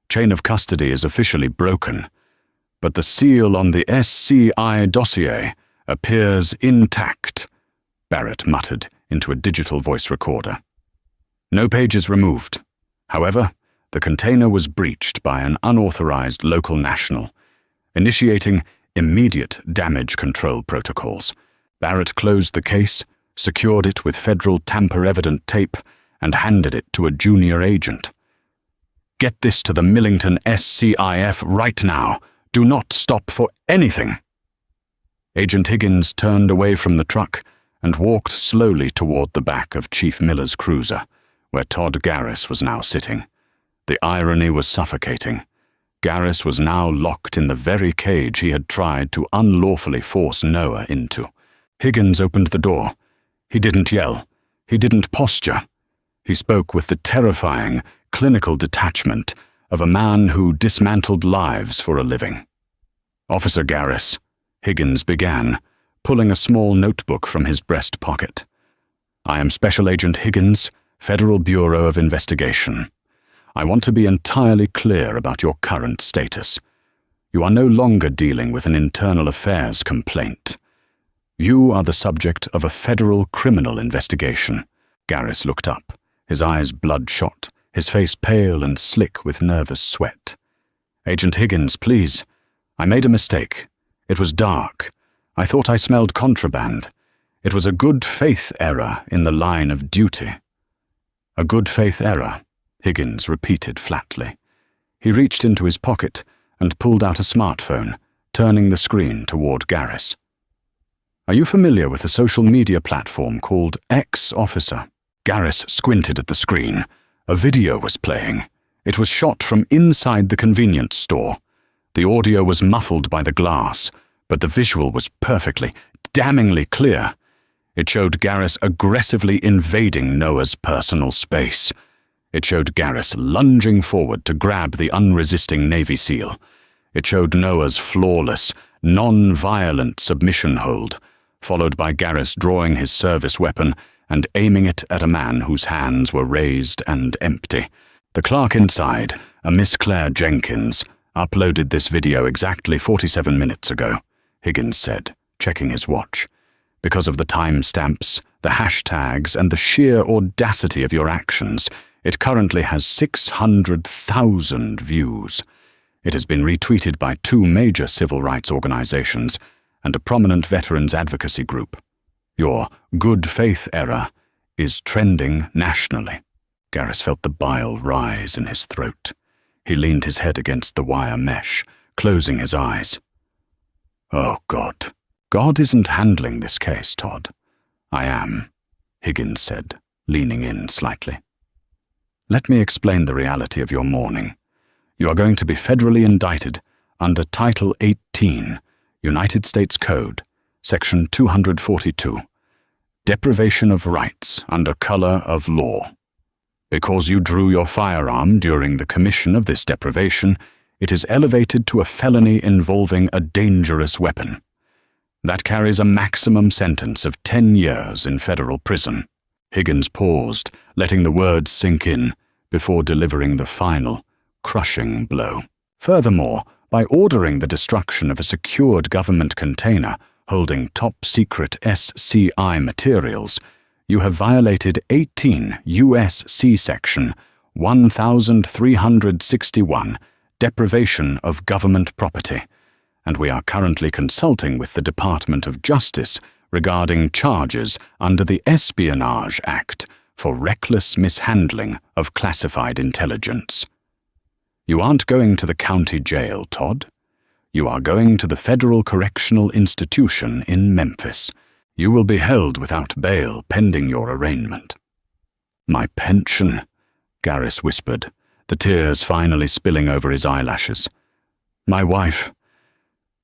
Chain of custody is officially broken, but the seal on the SCI dossier appears intact, Barrett muttered into a digital voice recorder. No pages removed. However, the container was breached by an unauthorized local national, initiating immediate damage control protocols. Barrett closed the case, secured it with federal tamper-evident tape, and handed it to a junior agent. "Get this to the Millington SCIF right now. Do not stop for anything." Agent Higgins turned away from the truck and walked slowly toward the back of Chief Miller's cruiser, where Todd Garris was now sitting. The irony was suffocating. Garris was now locked in the very cage he had tried to unlawfully force Noah into. Higgins opened the door. He didn't yell. He didn't posture. He spoke with the terrifying, clinical detachment of a man who dismantled lives for a living. "Officer Garris," Higgins began, pulling a small notebook from his breast pocket. "I am Special Agent Higgins, Federal Bureau of Investigation. I want to be entirely clear about your current status. You are no longer dealing with an internal affairs complaint. You are the subject of a federal criminal investigation." Garris looked up, his eyes bloodshot, his face pale and slick with nervous sweat. "Agent Higgins, please. I made a mistake. It was dark. I thought I smelled contraband. It was a good faith error in the line of duty." "A good faith error," Higgins repeated flatly. He reached into his pocket and pulled out a smartphone, turning the screen toward Garris. "Are you familiar with a social media platform called X Officer?" Garris squinted at the screen. A video was playing. It was shot from inside the convenience store. The audio was muffled by the glass, but the visual was perfectly, damningly clear. It showed Garris aggressively invading Noah's personal space. It showed Garris lunging forward to grab the unresisting Navy SEAL. It showed Noah's flawless, non-violent submission hold, followed by Garris drawing his service weapon and aiming it at a man whose hands were raised and empty. The clerk inside, a Miss Claire Jenkins, uploaded this video exactly 47 minutes ago, Higgins said, checking his watch. Because of the timestamps, the hashtags, and the sheer audacity of your actions, it currently has 600,000 views. It has been retweeted by 2 major civil rights organizations and a prominent veterans advocacy group. Your good faith error is trending nationally. Garris felt the bile rise in his throat. He leaned his head against the wire mesh, closing his eyes. "Oh, God. God isn't handling this case, Todd." "I am," Higgins said, leaning in slightly. "Let me explain the reality of your morning. You are going to be federally indicted under Title 18, United States Code, Section 242, Deprivation of Rights under Color of Law. Because you drew your firearm during the commission of this deprivation, it is elevated to a felony involving a dangerous weapon. That carries a maximum sentence of 10 years in federal prison." Higgins paused, letting the words sink in before delivering the final, crushing blow. "Furthermore, by ordering the destruction of a secured government container holding top-secret SCI materials, you have violated 18 U.S.C. Section 1361, Deprivation of Government Property, and we are currently consulting with the Department of Justice regarding charges under the Espionage Act for reckless mishandling of classified intelligence. You aren't going to the county jail, Todd. You are going to the Federal Correctional Institution in Memphis. You will be held without bail pending your arraignment. My pension, Garris whispered, the tears finally spilling over his eyelashes. My wife.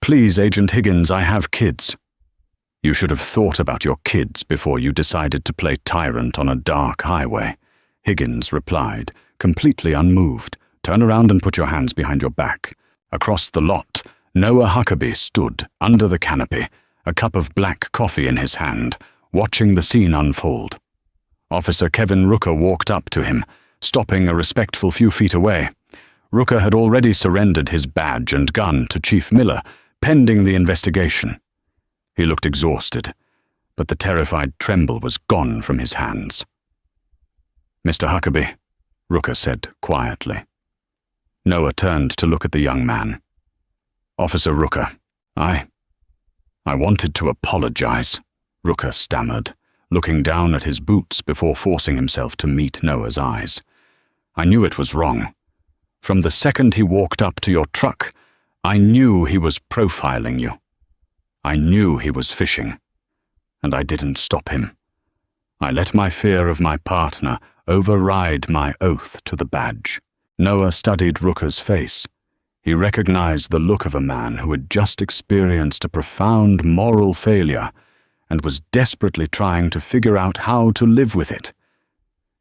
Please, Agent Higgins, I have kids. You should have thought about your kids before you decided to play tyrant on a dark highway, Higgins replied, completely unmoved. Turn around and put your hands behind your back. Across the lot, Noah Huckabee stood under the canopy, a cup of black coffee in his hand, watching the scene unfold. Officer Kevin Rooker walked up to him, stopping a respectful few feet away. Rooker had already surrendered his badge and gun to Chief Miller, pending the investigation. He looked exhausted, but the terrified tremble was gone from his hands. Mr. Huckabee, Rooker said quietly. Noah turned to look at the young man. Officer Rooker, I wanted to apologize, Rooker stammered, looking down at his boots before forcing himself to meet Noah's eyes. I knew it was wrong. From the second he walked up to your truck, I knew he was profiling you. I knew he was fishing, and I didn't stop him. I let my fear of my partner override my oath to the badge. Noah studied Rooker's face. He recognized the look of a man who had just experienced a profound moral failure and was desperately trying to figure out how to live with it.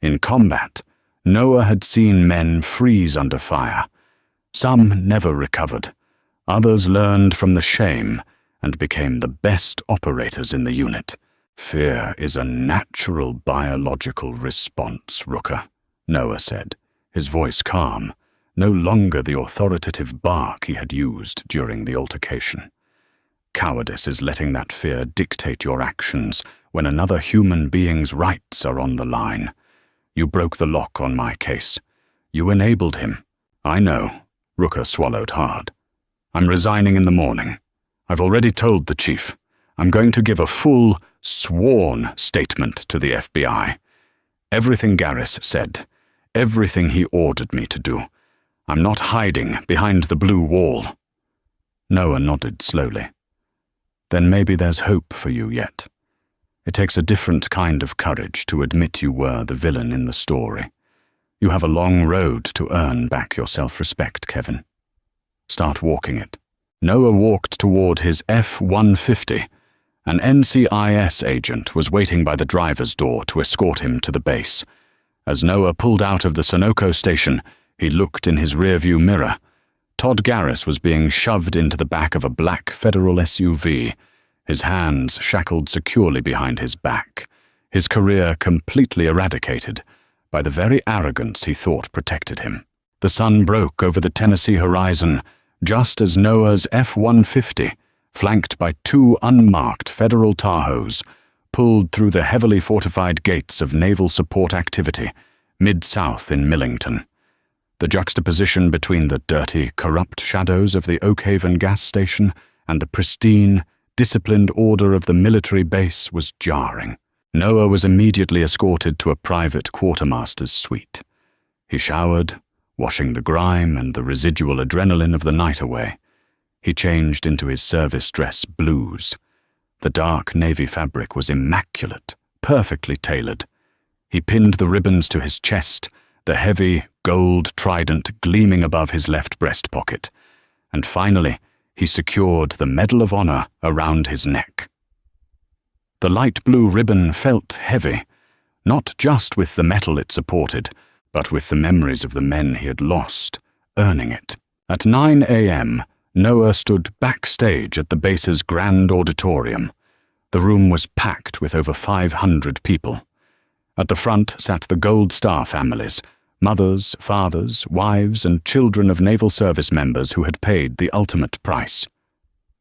In combat, Noah had seen men freeze under fire. Some never recovered. Others learned from the shame and became the best operators in the unit. Fear is a natural biological response, Rooker, Noah said, his voice calm, no longer the authoritative bark he had used during the altercation. Cowardice is letting that fear dictate your actions when another human being's rights are on the line. You broke the lock on my case. You enabled him. I know, Rooker swallowed hard. I'm resigning in the morning. I've already told the chief. I'm going to give a full, sworn statement to the FBI. Everything Garris said, everything he ordered me to do. I'm not hiding behind the blue wall. Noah nodded slowly. Then maybe there's hope for you yet. It takes a different kind of courage to admit you were the villain in the story. You have a long road to earn back your self-respect, Kevin. Start walking it. Noah walked toward his F-150. An NCIS agent was waiting by the driver's door to escort him to the base. As Noah pulled out of the Sunoco station, he looked in his rearview mirror. Todd Garris was being shoved into the back of a black Federal SUV, his hands shackled securely behind his back, his career completely eradicated by the very arrogance he thought protected him. The sun broke over the Tennessee horizon just as Noah's F-150, flanked by two unmarked Federal Tahoes, pulled through the heavily fortified gates of naval support activity, mid-south in Millington. The juxtaposition between the dirty, corrupt shadows of the Oakhaven gas station and the pristine, disciplined order of the military base was jarring. Noah was immediately escorted to a private quartermaster's suite. He showered, washing the grime and the residual adrenaline of the night away. He changed into his service dress blues. The dark navy fabric was immaculate, perfectly tailored. He pinned the ribbons to his chest, the heavy gold trident gleaming above his left breast pocket, and finally he secured the Medal of Honor around his neck. The light blue ribbon felt heavy, not just with the metal it supported, but with the memories of the men he had lost, earning it. At 9 a.m., Noah stood backstage at the base's grand auditorium. The room was packed with over 500 people. At the front sat the Gold Star families, mothers, fathers, wives, and children of naval service members who had paid the ultimate price.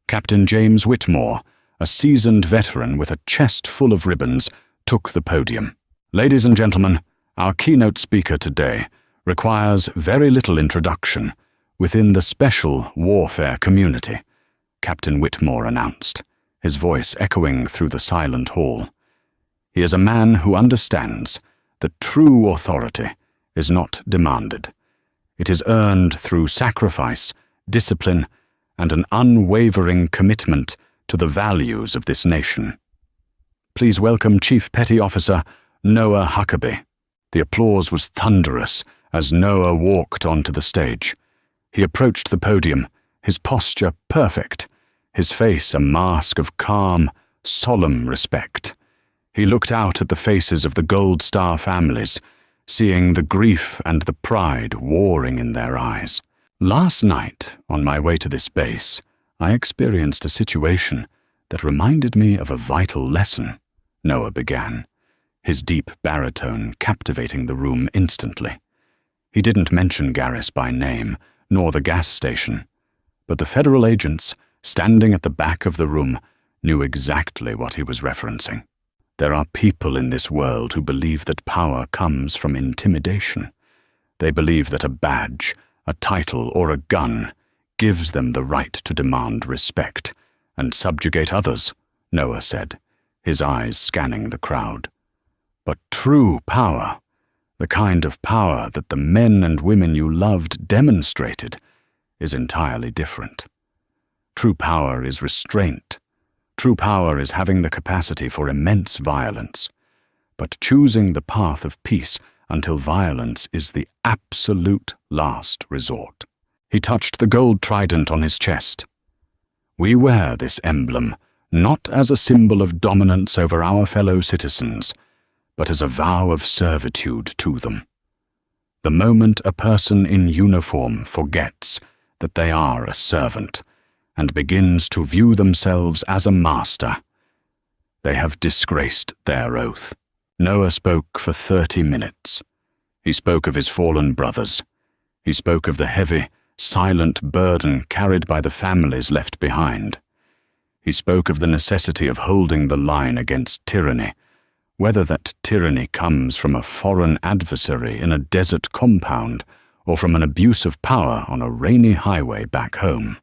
Captain James Whitmore, a seasoned veteran with a chest full of ribbons, took the podium. Ladies and gentlemen, our keynote speaker today requires very little introduction within the special warfare community, Captain Whitmore announced, his voice echoing through the silent hall. He is a man who understands that true authority is not demanded. It is earned through sacrifice, discipline, and an unwavering commitment to the values of this nation. Please welcome Chief Petty Officer Noah Huckabee. The applause was thunderous as Noah walked onto the stage. He approached the podium, his posture perfect, his face a mask of calm, solemn respect. He looked out at the faces of the Gold Star families, seeing the grief and the pride warring in their eyes. Last night, on my way to this base, I experienced a situation that reminded me of a vital lesson, Noah began, his deep baritone captivating the room instantly. He didn't mention Garris by name, nor the gas station, but the federal agents, standing at the back of the room, knew exactly what he was referencing. There are people in this world who believe that power comes from intimidation. They believe that a badge, a title, or a gun gives them the right to demand respect and subjugate others, Noah said, his eyes scanning the crowd. But true power, the kind of power that the men and women you loved demonstrated, is entirely different. True power is restraint. True power is having the capacity for immense violence, but choosing the path of peace until violence is the absolute last resort. He touched the gold trident on his chest. We wear this emblem not as a symbol of dominance over our fellow citizens, but as a vow of servitude to them. The moment a person in uniform forgets that they are a servant and begins to view themselves as a master, they have disgraced their oath. Noah spoke for 30 minutes. He spoke of his fallen brothers. He spoke of the heavy, silent burden carried by the families left behind. He spoke of the necessity of holding the line against tyranny, whether that tyranny comes from a foreign adversary in a desert compound or from an abuse of power on a rainy highway back home.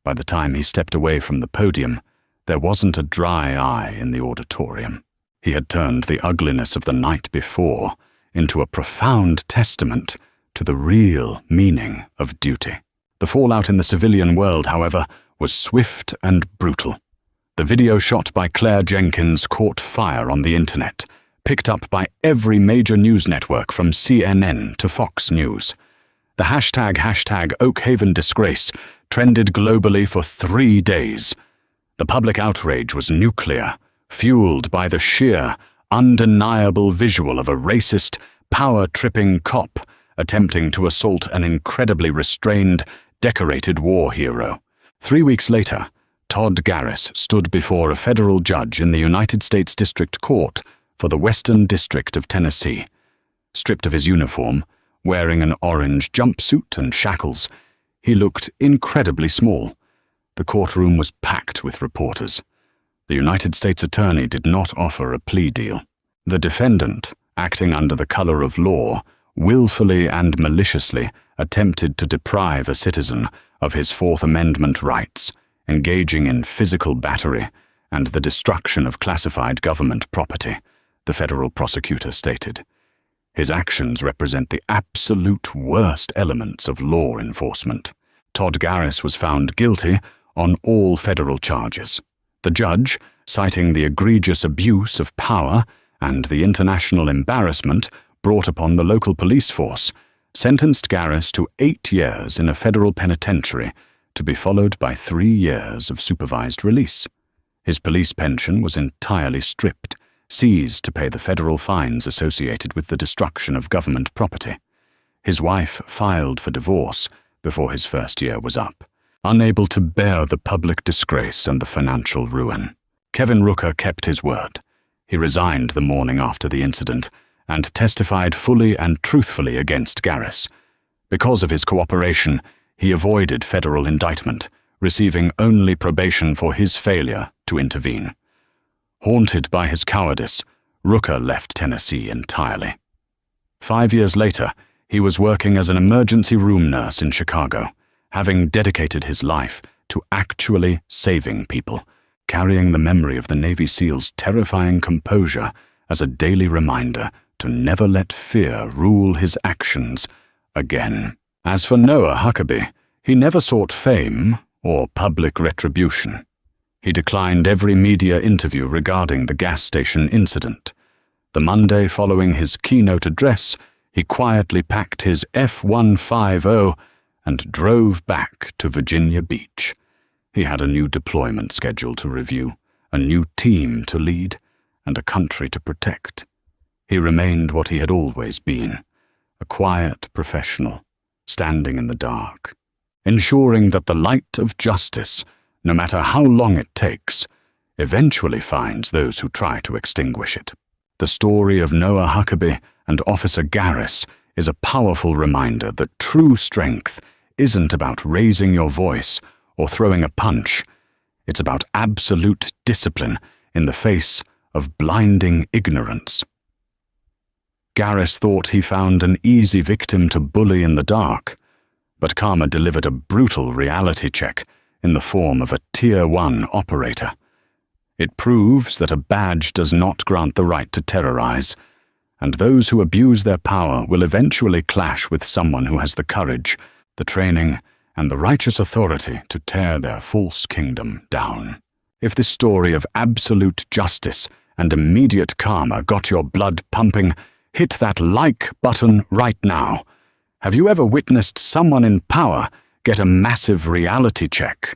By the time he stepped away from the podium, there wasn't a dry eye in the auditorium. He had turned the ugliness of the night before into a profound testament to the real meaning of duty. The fallout in the civilian world, however, was swift and brutal. The video shot by Claire Jenkins caught fire on the internet, picked up by every major news network from CNN to Fox News. The hashtag Oakhaven disgrace trended globally for 3 days. The public outrage was nuclear, fueled by the sheer, undeniable visual of a racist, power-tripping cop attempting to assault an incredibly restrained, decorated war hero. 3 weeks later, Todd Garris stood before a federal judge in the United States District Court for the Western District of Tennessee. Stripped of his uniform, wearing an orange jumpsuit and shackles, he looked incredibly small. The courtroom was packed with reporters. The United States Attorney did not offer a plea deal. The defendant, acting under the color of law, willfully and maliciously attempted to deprive a citizen of his Fourth Amendment rights, engaging in physical battery and the destruction of classified government property, the federal prosecutor stated. His actions represent the absolute worst elements of law enforcement. Todd Garris was found guilty on all federal charges. The judge, citing the egregious abuse of power and the international embarrassment brought upon the local police force, sentenced Garris to 8 years in a federal penitentiary, to be followed by 3 years of supervised release. His police pension was entirely stripped, seized to pay the federal fines associated with the destruction of government property. His wife filed for divorce before his first year was up, unable to bear the public disgrace and the financial ruin. Kevin Rooker kept his word. He resigned the morning after the incident and testified fully and truthfully against Garris. Because of his cooperation, he avoided federal indictment, receiving only probation for his failure to intervene. Haunted by his cowardice, Rooker left Tennessee entirely. 5 years later, he was working as an emergency room nurse in Chicago, having dedicated his life to actually saving people, carrying the memory of the Navy SEALs' terrifying composure as a daily reminder to never let fear rule his actions again. As for Noah Huckabee, he never sought fame or public retribution. He declined every media interview regarding the gas station incident. The Monday following his keynote address, he quietly packed his F-150 and drove back to Virginia Beach. He had a new deployment schedule to review, a new team to lead, and a country to protect. He remained what he had always been, a quiet professional, standing in the dark, ensuring that the light of justice, no matter how long it takes, eventually finds those who try to extinguish it. The story of Noah Huckabee and Officer Garris is a powerful reminder that true strength isn't about raising your voice or throwing a punch. It's about absolute discipline in the face of blinding ignorance. Garris thought he found an easy victim to bully in the dark, but karma delivered a brutal reality check in the form of a Tier 1 operator. It proves that a badge does not grant the right to terrorize, and those who abuse their power will eventually clash with someone who has the courage, the training, and the righteous authority to tear their false kingdom down. If this story of absolute justice and immediate karma got your blood pumping, hit that like button right now. Have you ever witnessed someone in power get a massive reality check?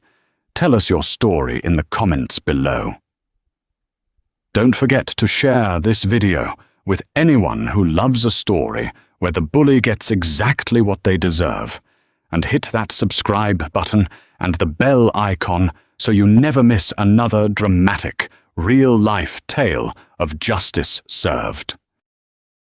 Tell us your story in the comments below. Don't forget to share this video with anyone who loves a story where the bully gets exactly what they deserve. And hit that subscribe button and the bell icon so you never miss another dramatic, real-life tale of justice served.